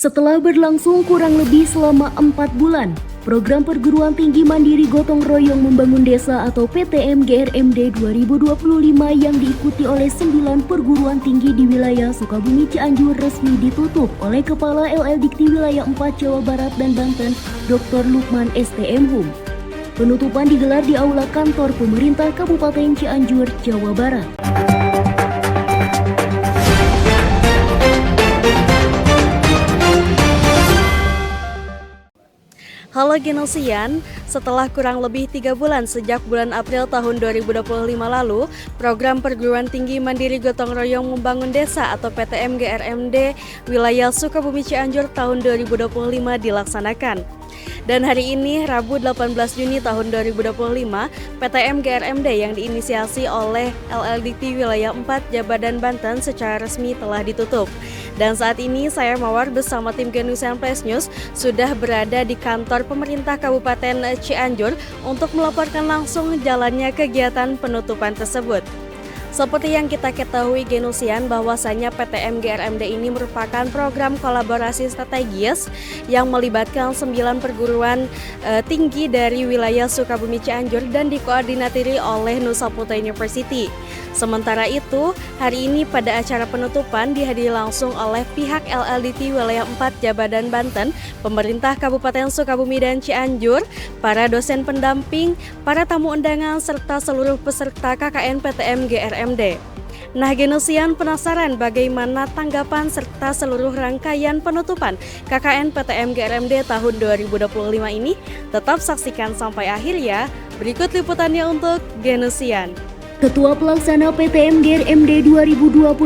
Setelah berlangsung kurang lebih selama 4 bulan, program perguruan tinggi mandiri gotong royong membangun desa atau PTM GRMD 2025 yang diikuti oleh 9 perguruan tinggi di wilayah Sukabumi Cianjur resmi ditutup oleh Kepala LL Dikti Wilayah 4 Jawa Barat dan Banten, Dr. Lukman STM Hum. Penutupan digelar di Aula Kantor Pemerintah Kabupaten Cianjur, Jawa Barat. Halo Genosian, setelah kurang lebih 3 bulan sejak bulan April tahun 2025 lalu, program perguruan tinggi mandiri gotong royong membangun desa atau PTM GRMD wilayah Sukabumi Cianjur tahun 2025 dilaksanakan. Dan hari ini, Rabu 18 Juni tahun 2025, PTM GRMD yang diinisiasi oleh LL Dikti Wilayah 4 Jabar dan Banten secara resmi telah ditutup. Dan saat ini saya Mawar bersama tim Genusian Press News sudah berada di kantor pemerintah Kabupaten Cianjur untuk melaporkan langsung jalannya kegiatan penutupan tersebut. Seperti yang kita ketahui Genusian, bahwasanya PTM GRMD ini merupakan program kolaborasi strategis yang melibatkan 9 perguruan tinggi dari wilayah Sukabumi Cianjur dan dikoordinatiri oleh Nusa Putra University. Sementara itu, hari ini pada acara penutupan dihadiri langsung oleh pihak LLDT Wilayah 4 Jabar dan Banten, pemerintah Kabupaten Sukabumi dan Cianjur, para dosen pendamping, para tamu undangan, serta seluruh peserta KKN PTM GRMD. Nah, Genosian penasaran bagaimana tanggapan serta seluruh rangkaian penutupan KKN PTM GRMD tahun 2025 ini? Tetap saksikan sampai akhir ya. Berikut liputannya untuk Genosian. Ketua Pelaksana PTM GRMD 2025,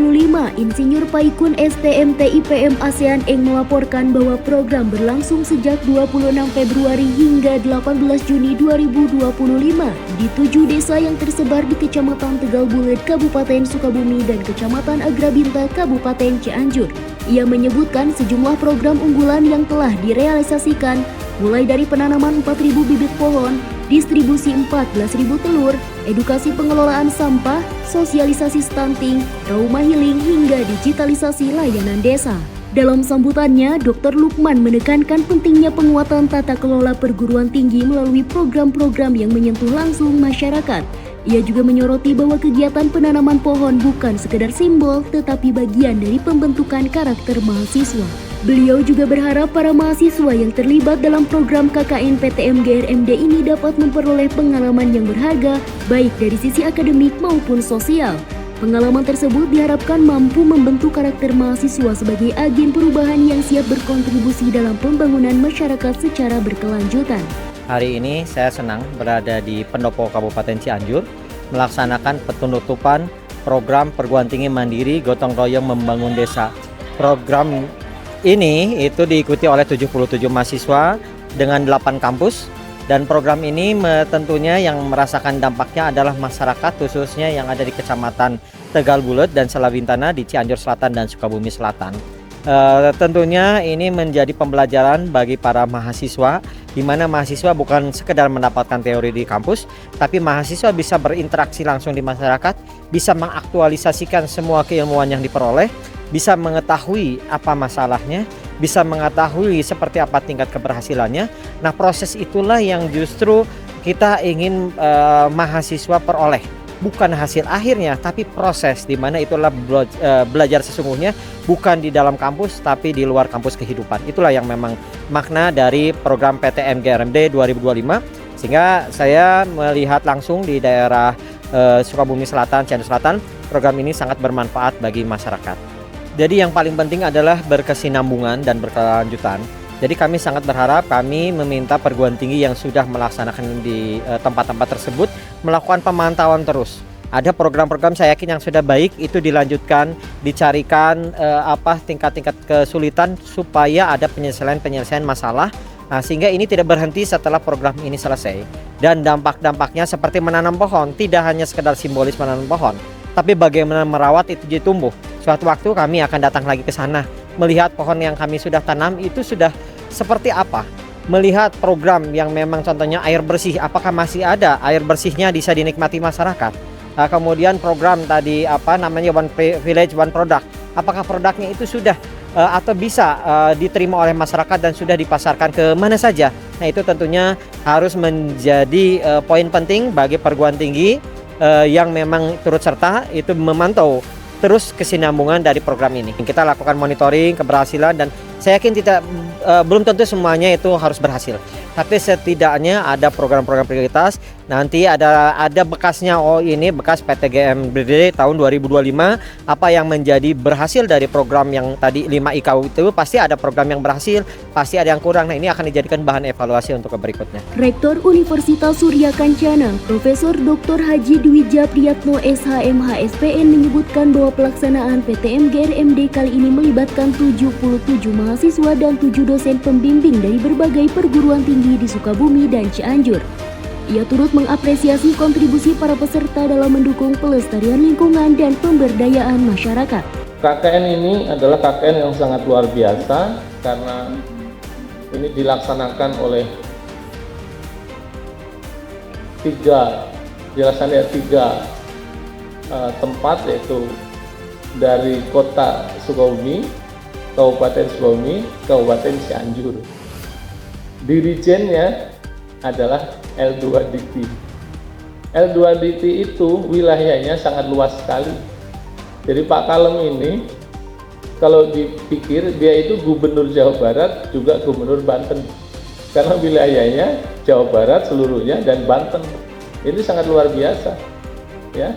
Insinyur Paikun STM TIPM ASEAN Eng melaporkan bahwa program berlangsung sejak 26 Februari hingga 18 Juni 2025 di 7 desa yang tersebar di Kecamatan Tegal Bulet, Kabupaten Sukabumi dan Kecamatan Agrabinta, Kabupaten Cianjur. Ia menyebutkan sejumlah program unggulan yang telah direalisasikan, mulai dari penanaman 4.000 bibit pohon, distribusi 14.000 telur, edukasi pengelolaan sampah, sosialisasi stunting, trauma healing, hingga digitalisasi layanan desa. Dalam sambutannya, Dr. Lukman menekankan pentingnya penguatan tata kelola perguruan tinggi melalui program-program yang menyentuh langsung masyarakat. Ia juga menyoroti bahwa kegiatan penanaman pohon bukan sekedar simbol, tetapi bagian dari pembentukan karakter mahasiswa. Beliau juga berharap para mahasiswa yang terlibat dalam program KKN PTM GRMD ini dapat memperoleh pengalaman yang berharga, baik dari sisi akademik maupun sosial. Pengalaman tersebut diharapkan mampu membentuk karakter mahasiswa sebagai agen perubahan yang siap berkontribusi dalam pembangunan masyarakat secara berkelanjutan. Hari ini saya senang berada di Pendopo Kabupaten Cianjur melaksanakan penutupan program perguruan tinggi mandiri gotong royong membangun desa. Program ini itu diikuti oleh 77 mahasiswa dengan 8 kampus, dan program ini tentunya yang merasakan dampaknya adalah masyarakat khususnya yang ada di Kecamatan Tegal Bulet dan Salabintana di Cianjur Selatan dan Sukabumi Selatan. Tentunya ini menjadi pembelajaran bagi para mahasiswa, di mana mahasiswa bukan sekedar mendapatkan teori di kampus, tapi mahasiswa bisa berinteraksi langsung di masyarakat, bisa mengaktualisasikan semua keilmuan yang diperoleh, bisa mengetahui apa masalahnya, bisa mengetahui seperti apa tingkat keberhasilannya. Nah, proses itulah yang justru kita ingin mahasiswa peroleh. Bukan hasil akhirnya, tapi proses di mana itulah belajar sesungguhnya, bukan di dalam kampus tapi di luar kampus kehidupan. Itulah yang memang makna dari program PTM GRMD 2025. Sehingga saya melihat langsung di daerah Sukabumi Selatan, Cianjur Selatan, program ini sangat bermanfaat bagi masyarakat. Jadi yang paling penting adalah berkesinambungan dan berkelanjutan. Jadi kami sangat berharap, kami meminta perguruan tinggi yang sudah melaksanakan di tempat-tempat tersebut melakukan pemantauan terus. Ada program-program saya yakin yang sudah baik, itu dilanjutkan, dicarikan tingkat-tingkat kesulitan supaya ada penyelesaian masalah. Nah, sehingga ini tidak berhenti setelah program ini selesai. Dan dampak-dampaknya seperti menanam pohon, tidak hanya sekedar simbolis menanam pohon, tapi bagaimana merawat itu jadi tumbuh. Suatu waktu kami akan datang lagi ke sana, melihat pohon yang kami sudah tanam itu sudah seperti apa. Melihat program yang memang contohnya air bersih, apakah masih ada air bersihnya bisa dinikmati masyarakat. Kemudian program tadi One Village One Product, apakah produknya itu sudah atau bisa diterima oleh masyarakat dan sudah dipasarkan ke mana saja. Nah, itu tentunya harus menjadi poin penting bagi perguruan tinggi yang memang turut serta itu memantau terus kesinambungan dari program ini. Kita lakukan monitoring keberhasilan dan saya yakin belum tentu semuanya itu harus berhasil. Tapi setidaknya ada program-program prioritas. Nanti ada bekasnya, oh ini bekas PTGMD tahun 2025, apa yang menjadi berhasil dari program yang tadi 5 IKU itu, pasti ada program yang berhasil, pasti ada yang kurang. Nah, ini akan dijadikan bahan evaluasi untuk berikutnya. Rektor Universitas Surya Kencana, Profesor Dr. Haji Dwi Priyatno SHMH SPN menyebutkan bahwa pelaksanaan PTM GRMD kali ini melibatkan 77 mahasiswa dan 7 dosen pembimbing dari berbagai perguruan tinggi di Sukabumi dan Cianjur. Ia turut mengapresiasi kontribusi para peserta dalam mendukung pelestarian lingkungan dan pemberdayaan masyarakat. KKN ini adalah KKN yang sangat luar biasa karena ini dilaksanakan oleh tiga tempat, yaitu dari kota Sukabumi, Kabupaten Sukabumi, Kabupaten Cianjur. Dirijennya adalah L2DT. L2DT itu wilayahnya sangat luas sekali. Jadi Pak Kalem ini kalau dipikir dia itu gubernur Jawa Barat juga gubernur Banten. Karena wilayahnya Jawa Barat seluruhnya dan Banten. Ini sangat luar biasa. Ya.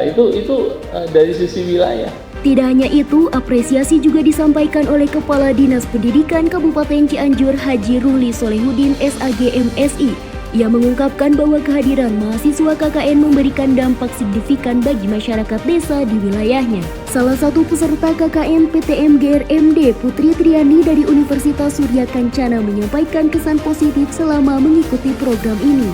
Itu dari sisi wilayah. Tidak hanya itu, apresiasi juga disampaikan oleh Kepala Dinas Pendidikan Kabupaten Cianjur Haji Ruli Solehudin SAG MSI. Ia mengungkapkan bahwa kehadiran mahasiswa KKN memberikan dampak signifikan bagi masyarakat desa di wilayahnya. Salah satu peserta KKN PTM GRMD, Putri Triani dari Universitas Surya Kencana, menyampaikan kesan positif selama mengikuti program ini.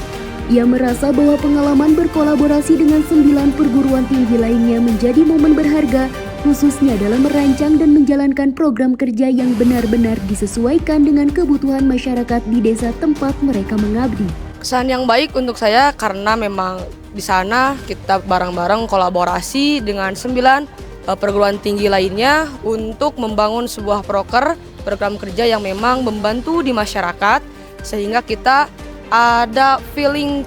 Ia merasa bahwa pengalaman berkolaborasi dengan 9 perguruan tinggi lainnya menjadi momen berharga, khususnya dalam merancang dan menjalankan program kerja yang benar-benar disesuaikan dengan kebutuhan masyarakat di desa tempat mereka mengabdi. Kesan yang baik untuk saya karena memang di sana kita bareng-bareng kolaborasi dengan 9 perguruan tinggi lainnya untuk membangun sebuah program kerja yang memang membantu di masyarakat, sehingga kita ada feeling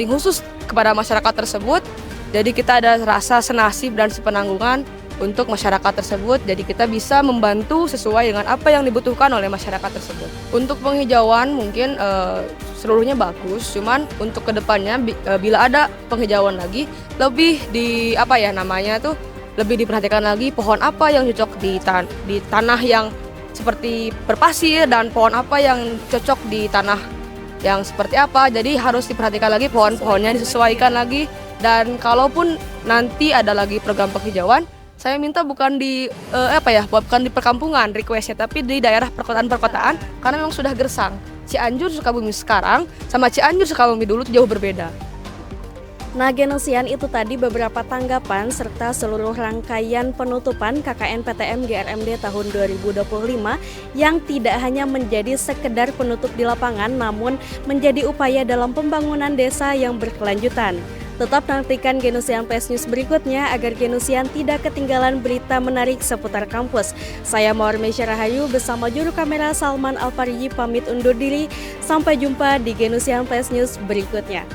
khusus kepada masyarakat tersebut. Jadi kita ada rasa senasib dan sepenanggungan untuk masyarakat tersebut. Jadi kita bisa membantu sesuai dengan apa yang dibutuhkan oleh masyarakat tersebut. Untuk penghijauan mungkin seluruhnya bagus, cuman untuk kedepannya bila ada penghijauan lagi lebih lebih diperhatikan lagi pohon apa yang cocok di tanah yang seperti berpasir dan pohon apa yang cocok di tanah yang seperti apa. Jadi harus diperhatikan lagi pohon-pohonnya, disesuaikan lagi. Dan kalaupun nanti ada lagi program penghijauan, saya minta bukan di perkampungan requestnya, tapi di daerah perkotaan karena memang sudah gersang. Cianjur Sukabumi sekarang sama Cianjur Sukabumi dulu jauh berbeda. Nah, Genosian itu tadi beberapa tanggapan serta seluruh rangkaian penutupan KKN PTM GRMD tahun 2025 yang tidak hanya menjadi sekedar penutup di lapangan, namun menjadi upaya dalam pembangunan desa yang berkelanjutan. Tetap nantikan Genosian Flash News berikutnya agar Genosian tidak ketinggalan berita menarik seputar kampus. Saya Mawar Mesya Rahayu bersama juru kamera Salman Alfariji pamit undur diri. Sampai jumpa di Genosian Flash News berikutnya.